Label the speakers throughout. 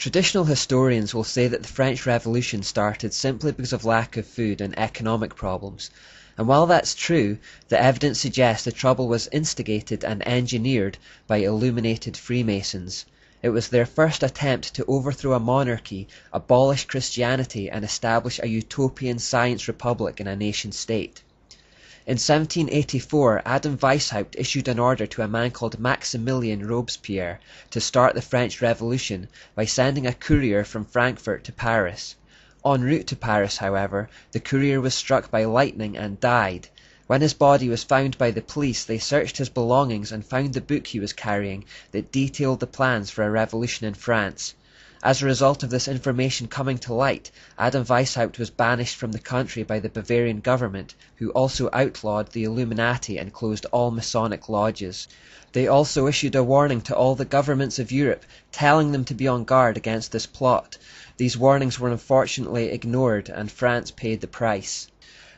Speaker 1: Traditional historians will say that the French Revolution started simply because of lack of food and economic problems, and while that's true, the evidence suggests the trouble was instigated and engineered by illuminated Freemasons. It was their first attempt to overthrow a monarchy, abolish Christianity, and establish a utopian science republic in a nation-state. In 1784, Adam Weishaupt issued an order to a man called Maximilien Robespierre to start the French Revolution by sending a courier from Frankfurt to Paris. En route to Paris, however, the courier was struck by lightning and died. When his body was found by the police, they searched his belongings and found the book he was carrying that detailed the plans for a revolution in France. As a result of this information coming to light, Adam Weishaupt was banished from the country by the Bavarian government, who also outlawed the Illuminati and closed all Masonic lodges. They also issued a warning to all the governments of Europe, telling them to be on guard against this plot. These warnings were unfortunately ignored, and France paid the price.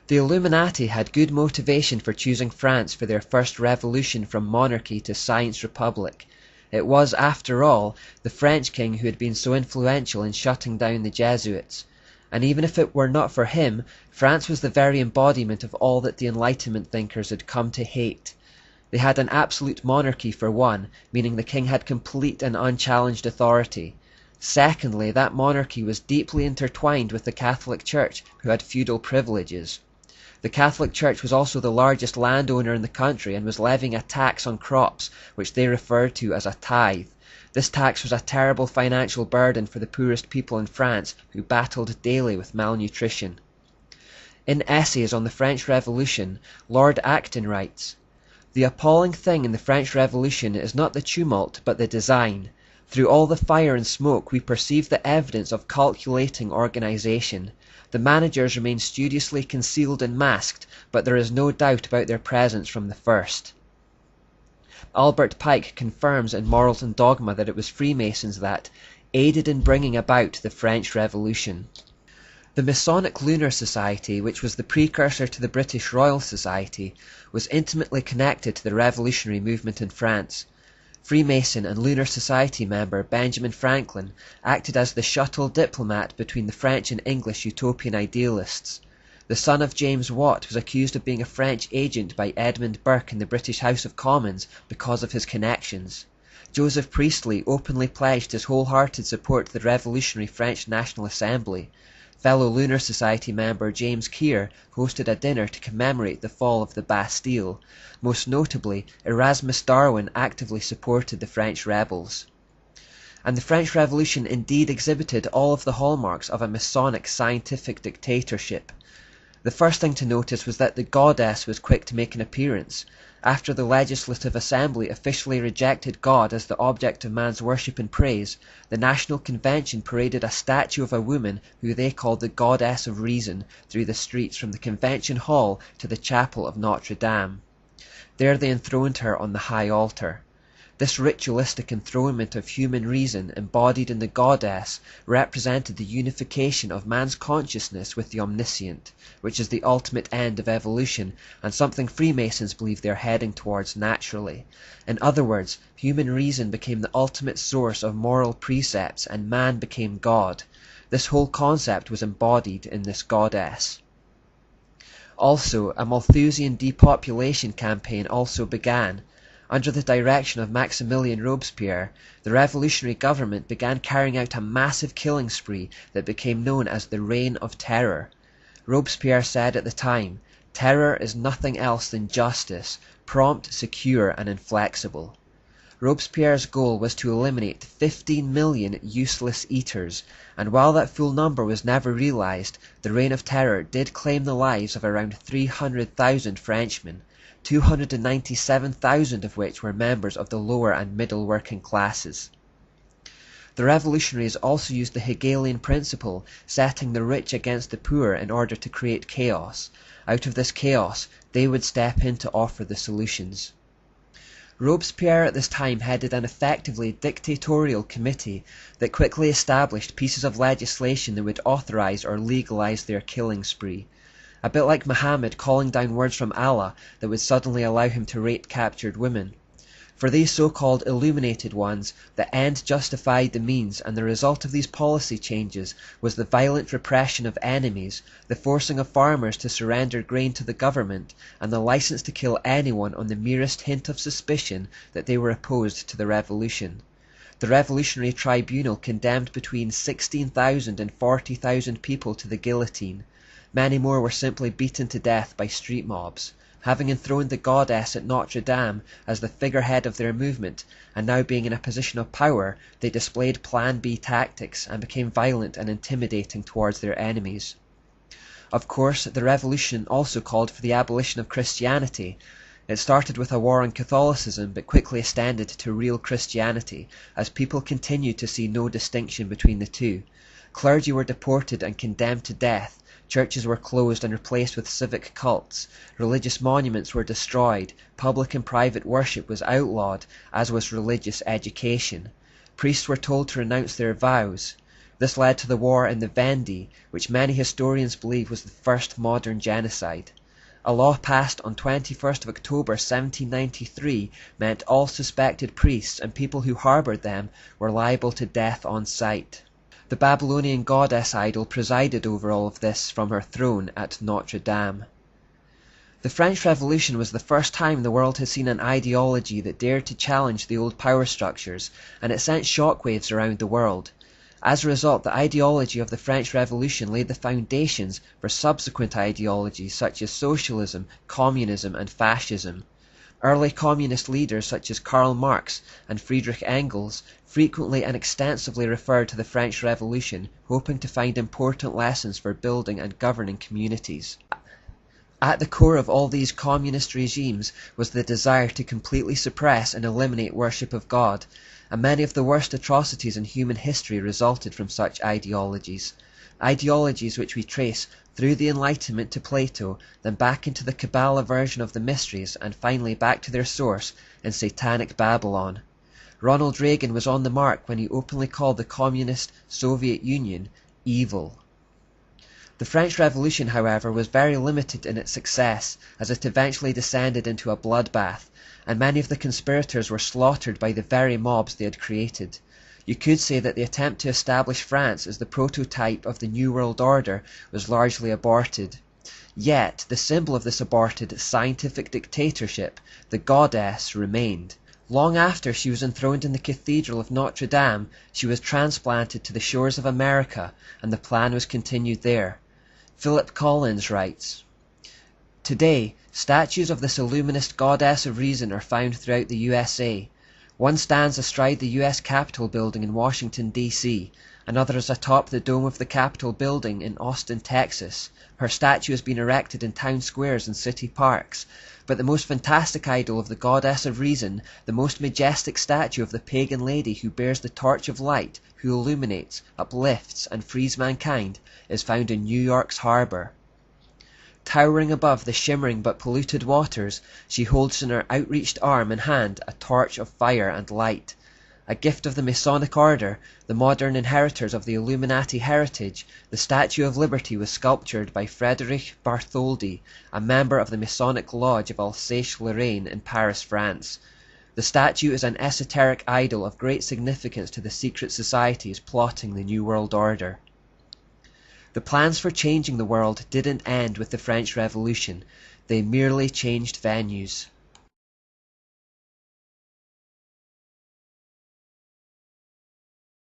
Speaker 1: The Illuminati had good motivation for choosing France for their first revolution from monarchy to science republic. It was, after all, the French king who had been so influential in shutting down the Jesuits. And even if it were not for him, France was the very embodiment of all that the Enlightenment thinkers had come to hate. They had an absolute monarchy for one, meaning the king had complete and unchallenged authority. Secondly, that monarchy was deeply intertwined with the Catholic Church, who had feudal privileges. The Catholic Church was also the largest landowner in the country and was levying a tax on crops, which they referred to as a tithe. This tax was a terrible financial burden for the poorest people in France, who battled daily with malnutrition. In Essays on the French Revolution, Lord Acton writes, "The appalling thing in the French Revolution is not the tumult, but the design. Through all the fire and smoke we perceive the evidence of calculating organization. The managers remain studiously concealed and masked, but there is no doubt about their presence from the first." Albert Pike confirms in Morals and Dogma that it was Freemasons that aided in bringing about the French Revolution. The Masonic Lunar Society, which was the precursor to the British Royal Society, was intimately connected to the revolutionary movement in France. Freemason and Lunar Society member Benjamin Franklin acted as the shuttle diplomat between the French and English utopian idealists. The son of James Watt was accused of being a French agent by Edmund Burke in the British House of Commons because of his connections. Joseph Priestley openly pledged his wholehearted support to the revolutionary French National Assembly. Fellow Lunar Society member James Keir hosted a dinner to commemorate the fall of the Bastille. Most notably, Erasmus Darwin actively supported the French rebels. And the French Revolution indeed exhibited all of the hallmarks of a Masonic scientific dictatorship. The first thing to notice was that the goddess was quick to make an appearance. After the Legislative Assembly officially rejected God as the object of man's worship and praise, the National Convention paraded a statue of a woman who they called the Goddess of Reason through the streets from the Convention Hall to the Chapel of Notre Dame. There they enthroned her on the high altar. This ritualistic enthronement of human reason embodied in the goddess represented the unification of man's consciousness with the omniscient, which is the ultimate end of evolution and something Freemasons believe they are heading towards naturally. In other words, human reason became the ultimate source of moral precepts and man became God. This whole concept was embodied in this goddess. Also, a Malthusian depopulation campaign also began. Under the direction of Maximilien Robespierre, the revolutionary government began carrying out a massive killing spree that became known as the Reign of Terror. Robespierre said at the time, "Terror is nothing else than justice, prompt, secure, and inflexible." Robespierre's goal was to eliminate 15 million useless eaters, and while that full number was never realized, the Reign of Terror did claim the lives of around 300,000 Frenchmen. 297,000 of which were members of the lower and middle working classes. The revolutionaries also used the Hegelian principle, setting the rich against the poor in order to create chaos. Out of this chaos, they would step in to offer the solutions. Robespierre at this time headed an effectively dictatorial committee that quickly established pieces of legislation that would authorize or legalize their killing spree. A bit like Muhammad calling down words from Allah that would suddenly allow him to rape captured women. For these so-called illuminated ones, the end justified the means, and the result of these policy changes was the violent repression of enemies, the forcing of farmers to surrender grain to the government, and the license to kill anyone on the merest hint of suspicion that they were opposed to the revolution. The Revolutionary Tribunal condemned between 16,000 and 40,000 people to the guillotine. Many more were simply beaten to death by street mobs. Having enthroned the goddess at Notre Dame as the figurehead of their movement, and now being in a position of power, they displayed Plan B tactics and became violent and intimidating towards their enemies. Of course, the revolution also called for the abolition of Christianity. It started with a war on Catholicism, but quickly extended to real Christianity, as people continued to see no distinction between the two. Clergy were deported and condemned to death. Churches were closed and replaced with civic cults. Religious monuments were destroyed. Public and private worship was outlawed, as was religious education. Priests were told to renounce their vows. This led to the war in the Vendee, which many historians believe was the first modern genocide. A law passed on 21st of October 1793 meant all suspected priests and people who harboured them were liable to death on sight. The Babylonian goddess idol presided over all of this from her throne at Notre Dame. The French Revolution was the first time the world had seen an ideology that dared to challenge the old power structures, and it sent shockwaves around the world. As a result, the ideology of the French Revolution laid the foundations for subsequent ideologies such as socialism, communism, and fascism. Early communist leaders such as Karl Marx and Friedrich Engels frequently and extensively referred to the French Revolution, hoping to find important lessons for building and governing communities. At the core of all these communist regimes was the desire to completely suppress and eliminate worship of God, and many of the worst atrocities in human history resulted from such ideologies. Ideologies which we trace through the Enlightenment to Plato, then back into the Kabbalah version of the Mysteries, and finally back to their source in Satanic Babylon. Ronald Reagan was on the mark when he openly called the communist Soviet Union evil. The French Revolution, however, was very limited in its success, as it eventually descended into a bloodbath, and many of the conspirators were slaughtered by the very mobs they had created. You could say that the attempt to establish France as the prototype of the New World Order was largely aborted. Yet, the symbol of this aborted scientific dictatorship, the goddess, remained. Long after she was enthroned in the Cathedral of Notre Dame, she was transplanted to the shores of America, and the plan was continued there. Philip Collins writes, "Today, statues of this illuminist goddess of reason are found throughout the USA. One stands astride the U.S. Capitol building in Washington, D.C. Another is atop the dome of the Capitol building in Austin, Texas. Her statue has been erected in town squares and city parks. But the most fantastic idol of the goddess of reason, the most majestic statue of the pagan lady who bears the torch of light, who illuminates, uplifts, and frees mankind, is found in New York's harbor. Towering above the shimmering but polluted waters, she holds in her outreached arm and hand a torch of fire and light. A gift of the Masonic Order, the modern inheritors of the Illuminati heritage, the Statue of Liberty was sculptured by Frédéric Bartholdi, a member of the Masonic Lodge of Alsace-Lorraine in Paris, France. The statue is an esoteric idol of great significance to the secret societies plotting the New World Order. The plans for changing the world didn't end with the French Revolution. They merely changed venues.